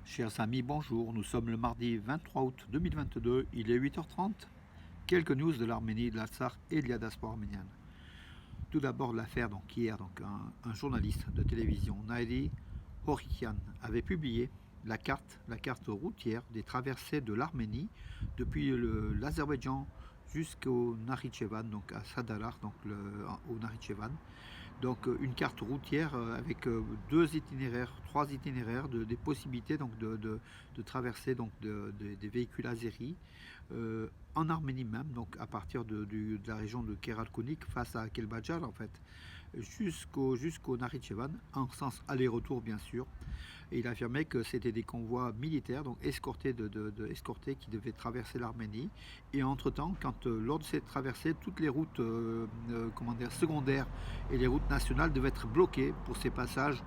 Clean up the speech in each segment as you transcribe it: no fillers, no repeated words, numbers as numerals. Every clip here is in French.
Chers amis, bonjour. Nous sommes le mardi 23 août 2022. Il est 8h30. Quelques news de l'Arménie, de l'Artsakh et de la diaspora arménienne. Tout d'abord, l'affaire hier, un journaliste de télévision, Nairi Horikian, avait publié la carte routière des traversées de l'Arménie depuis l'Azerbaïdjan jusqu'au Nakhitchevan, donc à Sadalar, au Nakhitchevan. Donc une carte routière avec deux itinéraires, trois itinéraires, des possibilités de traverser des véhicules azéris en Arménie même, donc à partir de la région de Keralkounik face à Kelbadjar en fait, jusqu'au Nakhitchevan, en sens aller-retour bien sûr. Et il affirmait que c'était des convois militaires, donc escortés qui devaient traverser l'Arménie. Et entre-temps, lors de cette traversée, toutes les routes secondaires et les routes nationales devaient être bloquées pour ces passages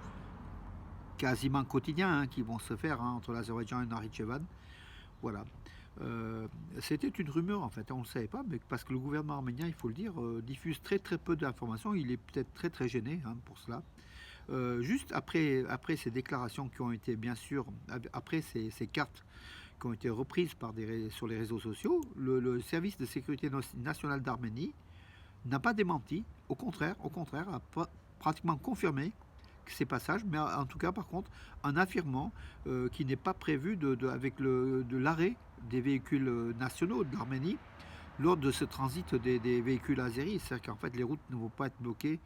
quasiment quotidiens qui vont se faire entre l'Azerbaïdjan et le Nakhitchevan. Voilà. C'était une rumeur en fait, on ne le savait pas, mais parce que le gouvernement arménien, il faut le dire, diffuse très très peu d'informations. Il est peut-être très très gêné pour cela. Juste après ces déclarations qui ont été, bien sûr, après ces cartes qui ont été reprises sur les réseaux sociaux, le service de sécurité nationale d'Arménie n'a pas démenti, au contraire, a pratiquement confirmé ces passages, mais en tout cas, par contre, en affirmant qu'il n'est pas prévu avec l'arrêt des véhicules nationaux de l'Arménie lors de ce transit des véhicules azéris. C'est-à-dire qu'en fait, les routes ne vont pas être bloquées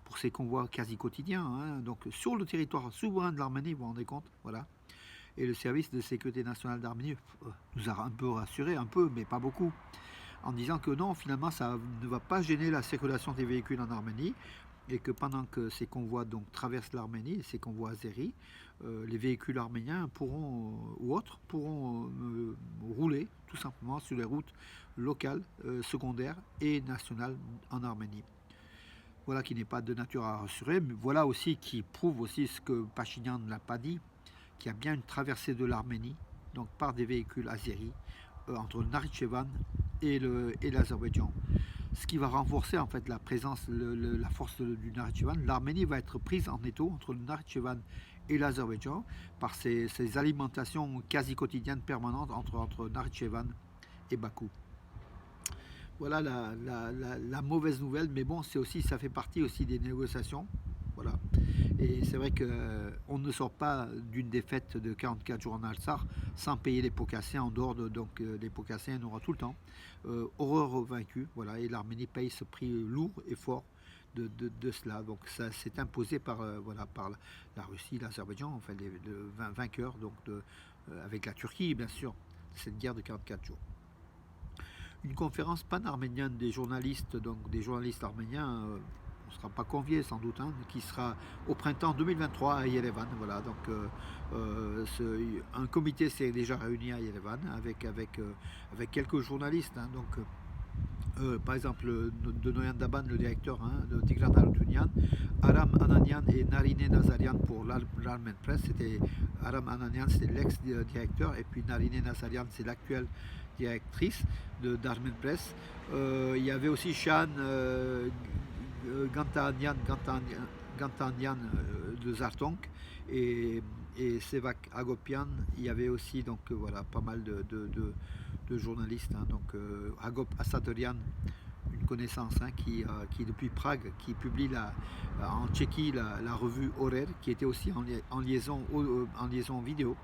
pour ces convois quasi quotidiens, donc sur le territoire souverain de l'Arménie, vous vous rendez compte, voilà. Et le service de sécurité nationale d'Arménie nous a un peu rassurés, un peu, mais pas beaucoup, en disant que non, finalement, ça ne va pas gêner la circulation des véhicules en Arménie, et que pendant que ces convois traversent l'Arménie, ces convois azéris, les véhicules arméniens ou autres pourront rouler tout simplement sur les routes locales, secondaires et nationales en Arménie. Voilà qui n'est pas de nature à rassurer, mais voilà aussi qui prouve aussi ce que Pachinian ne l'a pas dit, qu'il y a bien une traversée de l'Arménie, donc par des véhicules azéris, entre le Nakhitchevan et l'Azerbaïdjan. Ce qui va renforcer en fait la présence, la force du Nakhitchevan. L'Arménie va être prise en étau entre le Nakhitchevan et l'Azerbaïdjan par ces alimentations quasi quotidiennes permanentes entre Nakhitchevan et Bakou. Voilà la mauvaise nouvelle, mais bon, ça fait partie aussi des négociations. Voilà. Et c'est vrai qu'on ne sort pas d'une défaite de 44 jours en Alsar sans payer les pots cassés en dehors donc les pots cassés, on aura tout le temps. Horreur vaincue, voilà, et l'Arménie paye ce prix lourd et fort de cela. Donc ça s'est imposé par la Russie, l'Azerbaïdjan, enfin les vainqueurs, avec la Turquie bien sûr, de cette guerre de 44 jours. Une conférence pan-arménienne des journalistes arméniens, on ne sera pas convié sans doute, qui sera au printemps 2023 à Yerevan. Voilà, donc un comité s'est déjà réuni à Yerevan avec quelques journalistes. Par exemple, de Noyan Daban, le directeur de Tigran Haroutunian, Aram Ananian et Narine Nazarian pour l'Armen Press. Aram Ananian, c'est l'ex-directeur, et puis Narine Nazarian, c'est l'actuelle directrice d'Armen Press. Il y avait aussi Shan Gantanian de Zartonk et Sevak Agopian. Il y avait aussi pas mal de journalistes. Agop Asatorian, une connaissance qui depuis Prague, qui publie en Tchéquie la revue Horer, qui était aussi en liaison vidéo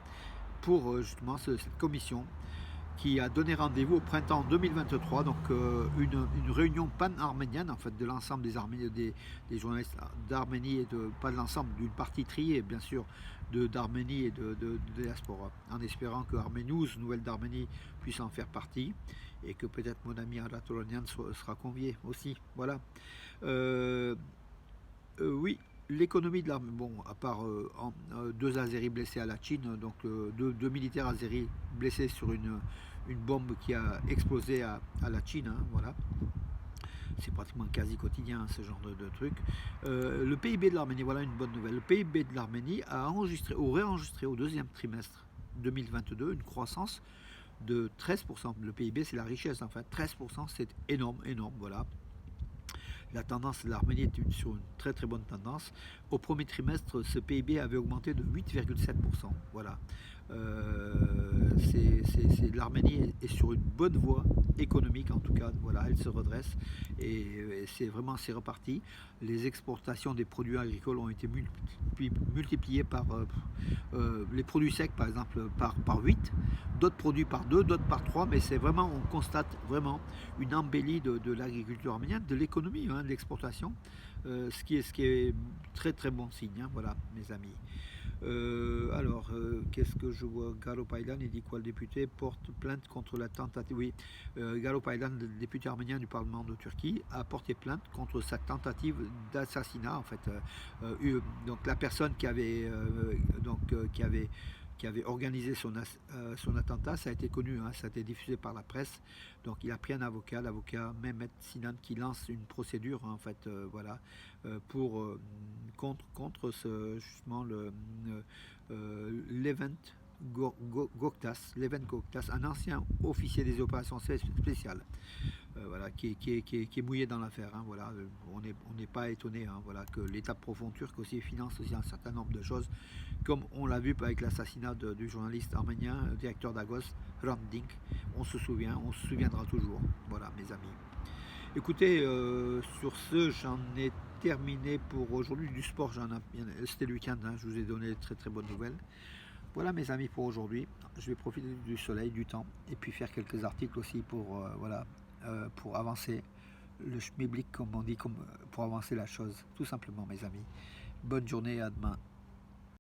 pour justement cette commission qui a donné rendez-vous au printemps 2023, donc une réunion pan-arménienne en fait de l'ensemble des journalistes d'Arménie et pas de l'ensemble, d'une partie triée bien sûr d'Arménie et de diaspora, en espérant que Arménews, Nouvelle d'Arménie, puisse en faire partie et que peut-être mon ami Aratoronian sera convié aussi. Voilà. Oui, l'économie de l'armée, bon, à part deux Azéris blessés à la Chine, donc deux militaires Azéris blessés sur une bombe qui a explosé à la Chine, voilà. C'est pratiquement quasi quotidien ce genre de truc. Le PIB de l'Arménie, voilà une bonne nouvelle. Le PIB de l'Arménie aurait enregistré au deuxième trimestre 2022 une croissance de 13%. Le PIB, c'est la richesse, enfin 13%, c'est énorme, voilà. La tendance de l'Arménie est sur une très très bonne tendance. Au premier trimestre, ce PIB avait augmenté de 8,7%. Voilà. L'Arménie est sur une bonne voie économique en tout cas. Voilà, elle se redresse et c'est reparti. Les exportations des produits agricoles ont été multipliées par les produits secs par exemple par 8, d'autres produits par 2, d'autres par 3, mais c'est vraiment, on constate vraiment une embellie de l'agriculture arménienne, de l'économie, hein, de l'exportation, ce qui est très très bon signe, hein, voilà mes amis. Qu'est-ce que je vois? Galo Paylan, il dit quoi? Le député porte plainte contre la tentative. Oui, Galo Paylan, le député arménien du Parlement de Turquie, a porté plainte contre sa tentative d'assassinat. En fait, donc la personne qui avait organisé son attentat, ça a été connu, hein, ça a été diffusé par la presse. Donc il a pris un avocat, l'avocat Mehmet Sinan, qui lance une procédure, hein, en fait, voilà, contre justement l'Event Goktas, un ancien officier des opérations spéciales, voilà, qui est mouillé dans l'affaire, hein, voilà. On n'est pas étonné, hein, voilà, que l'État profond turc aussi finance aussi un certain nombre de choses, comme on l'a vu avec l'assassinat du journaliste arménien, directeur d'Agos, Hrant Dink. On se souviendra toujours. Voilà, mes amis. Écoutez, sur ce, j'en ai terminé pour aujourd'hui. Du sport, c'était le week-end, hein, je vous ai donné de très très bonnes nouvelles. Voilà mes amis pour aujourd'hui. Je vais profiter du soleil, du temps, et puis faire quelques articles aussi pour avancer le schmilblick, comme on dit, pour avancer la chose, tout simplement mes amis. Bonne journée, à demain.